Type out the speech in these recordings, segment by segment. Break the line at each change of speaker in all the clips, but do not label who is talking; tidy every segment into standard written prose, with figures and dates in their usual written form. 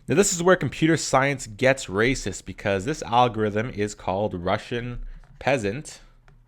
Now, this is where computer science gets racist because this algorithm is called Russian Peasant.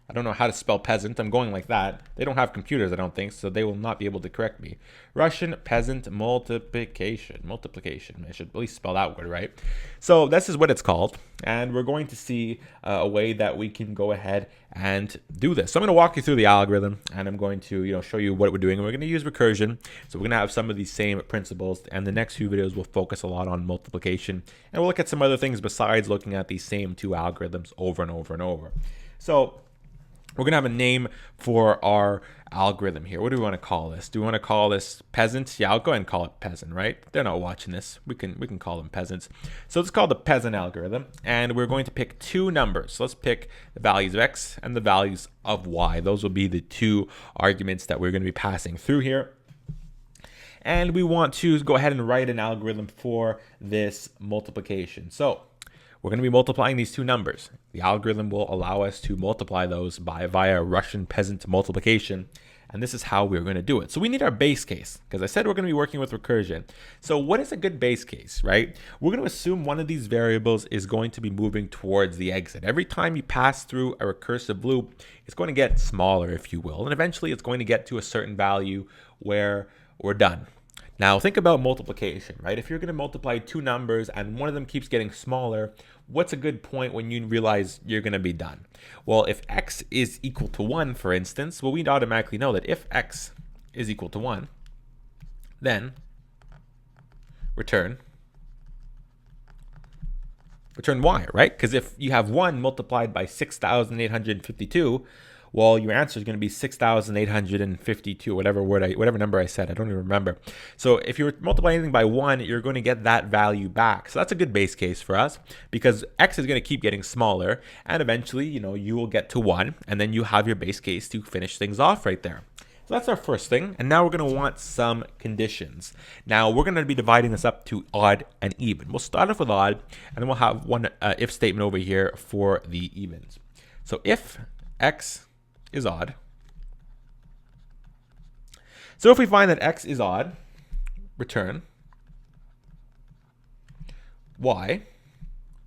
I don't know how to spell peasant. I'm going like that. They don't have computers, I don't think, so they will not be able to correct me. Russian peasant multiplication. Multiplication. I should at least spell that word right. So this is what it's called, and we're going to see a way that we can go ahead and do this. So I'm going to walk you through the algorithm, and I'm going to show you what we're doing. And we're going to use recursion, so we're going to have some of these same principles. And the next few videos will focus a lot on multiplication, and we'll look at some other things besides looking at these same two algorithms over and over and over. So we're going to have a name for our algorithm here. What do we want to call this? Do we want to call this peasant? Yeah, I'll go ahead and call it peasant, right? They're not watching this. We can call them peasants. So it's called the peasant algorithm, and we're going to pick two numbers. So let's pick the values of x and the values of y. Those will be the two arguments that we're going to be passing through here. And we want to go ahead and write an algorithm for this multiplication. So we're going to be multiplying these two numbers. The algorithm will allow us to multiply those via Russian peasant multiplication. And this is how we're going to do it. So we need our base case, because I said we're going to be working with recursion. So what is a good base case, right? We're going to assume one of these variables is going to be moving towards the exit. Every time you pass through a recursive loop, it's going to get smaller, if you will. And eventually it's going to get to a certain value where we're done. Now think about multiplication, right? If you're going to multiply two numbers and one of them keeps getting smaller, what's a good point when you realize you're going to be done? Well, if x is equal to 1, for instance, well, we'd automatically know that if x is equal to 1, then return y, right? Because if you have 1 multiplied by 6,852, well, your answer is going to be 6,852, whatever number I said. I don't even remember. So if you multiply anything by 1, you're going to get that value back. So that's a good base case for us, because x is going to keep getting smaller, and eventually, you will get to 1, and then you have your base case to finish things off right there. So that's our first thing. And now we're going to want some conditions. Now we're going to be dividing this up to odd and even. We'll start off with odd, and then we'll have one if statement over here for the evens. So if x is odd. So if we find that x is odd, return y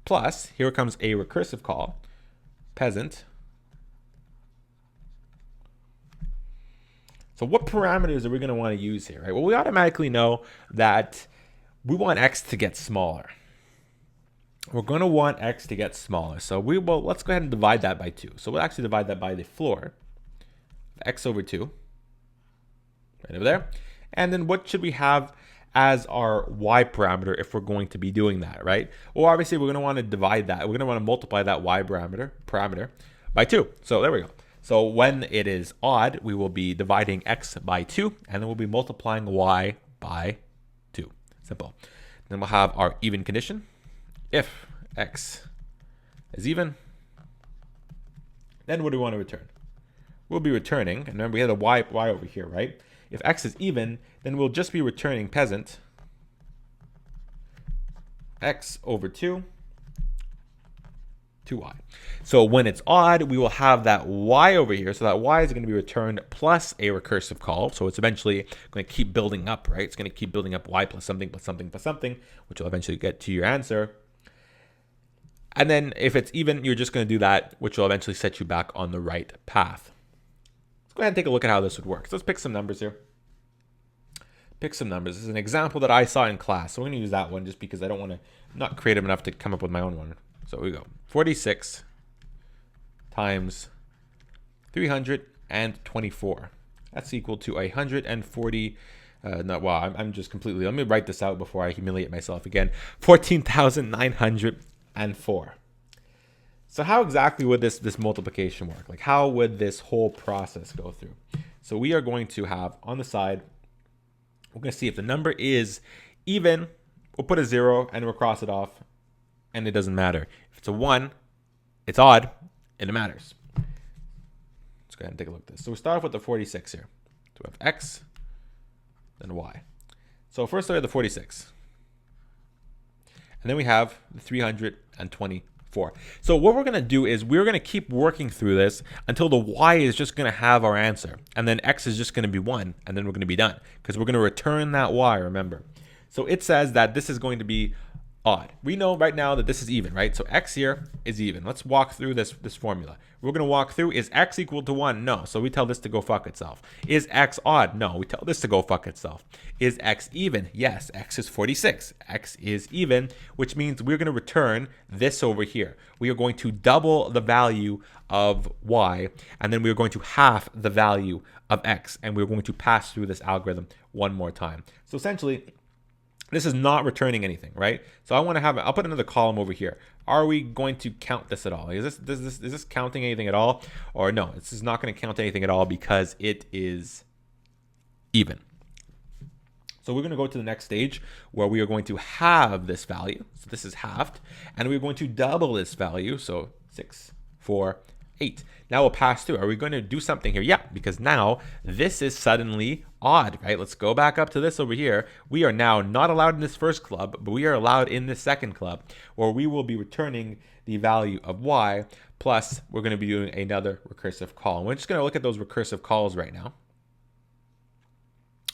plus, here comes a recursive call, peasant. So what parameters are we going to want to use here, right? Well, we automatically know that we want x to get smaller. We're going to want x to get smaller. So let's go ahead and divide that by 2. So we'll actually divide that by the floor, x over 2, right over there. And then what should we have as our y parameter if we're going to be doing that, right? Well, obviously we're going to want to divide that. We're going to want to multiply that y parameter by 2. So there we go. So when it is odd, we will be dividing x by 2, and then we'll be multiplying y by 2. Simple. Then we'll have our even condition. If x is even, then what do we want to return? We'll be returning, and remember we had a y over here, right? If x is even, then we'll just be returning peasant x over 2 to y. So when it's odd, we will have that y over here. So that y is going to be returned plus a recursive call. So it's eventually going to keep building up, right? It's going to keep building up y plus something plus something plus something, which will eventually get to your answer. And then if it's even, you're just going to do that, which will eventually set you back on the right path. Let's go ahead and take a look at how this would work. So let's pick some numbers here. Pick some numbers. This is an example that I saw in class. So we're going to use that one just because I don't want to, I'm not creative enough to come up with my own one. So here we go. 46 times 324. That's equal to 140. I'm just completely, let me write this out before I humiliate myself again. 14,904. So how exactly would this multiplication work? Like how would this whole process go through? So we are going to have on the side, we're going to see if the number is even, we'll put a 0 and we'll cross it off, and it doesn't matter. If it's a 1, it's odd, and it matters. Let's go ahead and take a look at this. So we start off with the 46 here. So we have x, then y. So first start with the 46. And then we have the 324. So what we're going to do is we're going to keep working through this until the y is just going to have our answer. And then x is just going to be 1, and then we're going to be done. Because we're going to return that y, remember. So it says that this is going to be odd. We know right now that this is even, right? So x here is even. Let's walk through this formula. We're going to walk through, is x equal to 1? No. So we tell this to go fuck itself. Is x odd? No. We tell this to go fuck itself. Is x even? Yes. X is 46. X is even, which means we're going to return this over here. We are going to double the value of y, and then we're going to half the value of x, and we're going to pass through this algorithm one more time. So essentially, this is not returning anything, right? So I want to have, I'll put another column over here. Are we going to count this at all? Is this counting anything at all? Or no, this is not going to count anything at all because it is even. So we're going to go to the next stage where we are going to halve this value. So this is halved, and we're going to double this value. So 6, 4, 8. Now we'll pass through. Are we going to do something here? Yeah, because now this is suddenly odd, right? Let's go back up to this over here. We are now not allowed in this first club, but we are allowed in this second club, where we will be returning the value of y, plus we're going to be doing another recursive call. And we're just going to look at those recursive calls right now.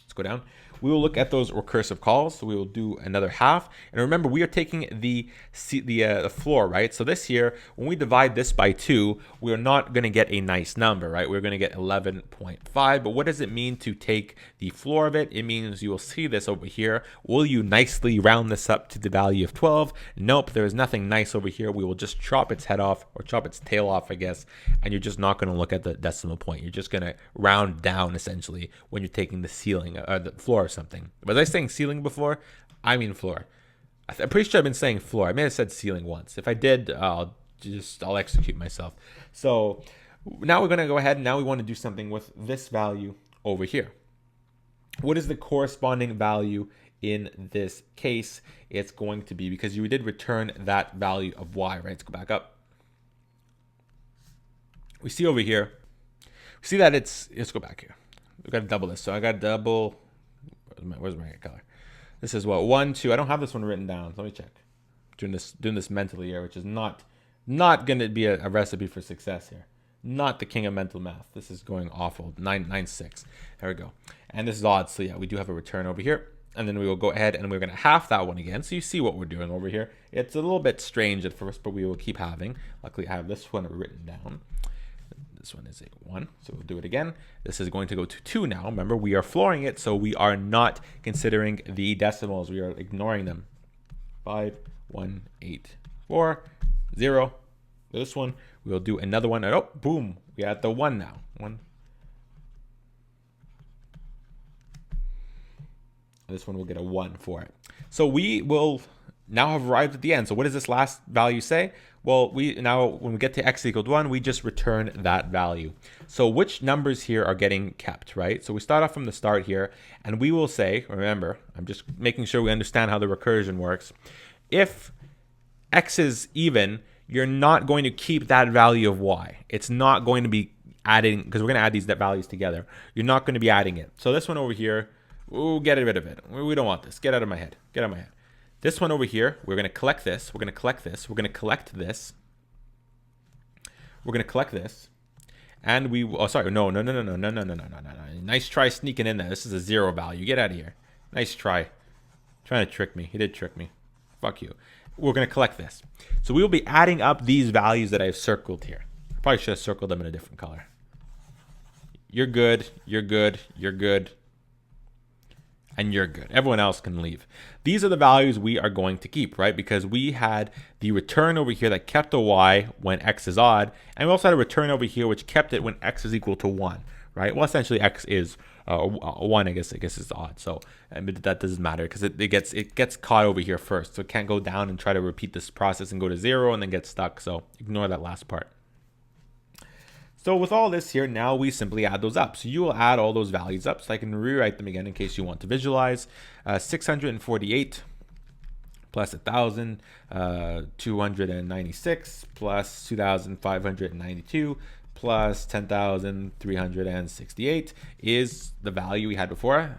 Let's go down. We will look at those recursive calls. So we will do another half. And remember, we are taking the floor, right? So this here, when we divide this by 2, we are not going to get a nice number, right? We're going to get 11.5. But what does it mean to take the floor of it? It means you will see this over here. Will you nicely round this up to the value of 12? Nope, there is nothing nice over here. We will just chop its head off, or chop its tail off, I guess. And you're just not going to look at the decimal point. You're just going to round down, essentially, when you're taking the ceiling or the floor or something. Was I saying ceiling before? I mean floor. I'm pretty sure I've been saying floor. I may have said ceiling once. If I did, I'll execute myself. So now we're going to go ahead and now we want to do something with this value over here. What is the corresponding value in this case? It's going to be, because you did return that value of y, right? Let's go back up. We see over here, we see that let's go back here. We've got to double this. So I got to double, where's my color? This is what, 1, 2. I don't have this one written down. So let me check. Doing this mentally here, which is not going to be a recipe for success here. Not the king of mental math. This is going awful. 9, 6. There we go. And this is odd. So yeah, we do have a return over here. And then we will go ahead and we're going to half that one again. So you see what we're doing over here. It's a little bit strange at first, but we will keep having. Luckily, I have this one written down. This one is a 1, so we'll do it again. This is going to go to 2 now. Remember, we are flooring it, so we are not considering the decimals. We are ignoring them. 5, 1, 8, 4, 0. This one, we'll do another one. Oh, boom. We are at the 1 now. 1. This one will get a 1 for it. So we will now have arrived at the end. So what does this last value say? Well, when we get to x equals 1, we just return that value. So which numbers here are getting kept, right? So we start off from the start here, and we will say, remember, I'm just making sure we understand how the recursion works. If x is even, you're not going to keep that value of y. It's not going to be adding, because we're going to add these values together. You're not going to be adding it. So this one over here, ooh, get rid of it. We don't want this. Get out of my head. Get out of my head. This one over here, we're going to collect this. We're going to collect this. We're going to collect this. We're going to collect this. And we, oh, sorry. No. Nice try sneaking in there. This is a 0 value. Get out of here. Nice try. Trying to trick me. He did trick me. Fuck you. We're going to collect this. So we will be adding up these values that I've circled here. I probably should have circled them in a different color. You're good. You're good. You're good. And you're good. Everyone else can leave. These are the values we are going to keep, right? Because we had the return over here that kept a y when x is odd, and we also had a return over here which kept it when x is equal to 1, right? Well, essentially x is 1, I guess is odd. So that doesn't matter because it gets caught over here first. So it can't go down and try to repeat this process and go to 0 and then get stuck. So ignore that last part. So with all this here, now we simply add those up. So you will add all those values up. So I can rewrite them again in case you want to visualize. 648 plus 1,000, 296 plus 2,592 plus 10,368 is the value we had before.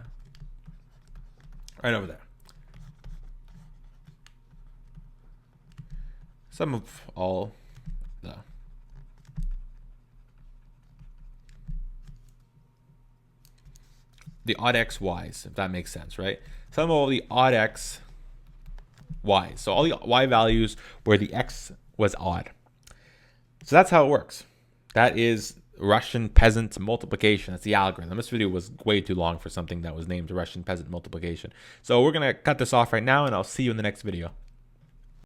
Right over there. Sum of all the odd x y's, if that makes sense, right? Sum of all the odd x y's. So all the y values where the x was odd. So that's how it works. That is Russian peasant multiplication. That's the algorithm. This video was way too long for something that was named Russian peasant multiplication. So we're going to cut this off right now, and I'll see you in the next video.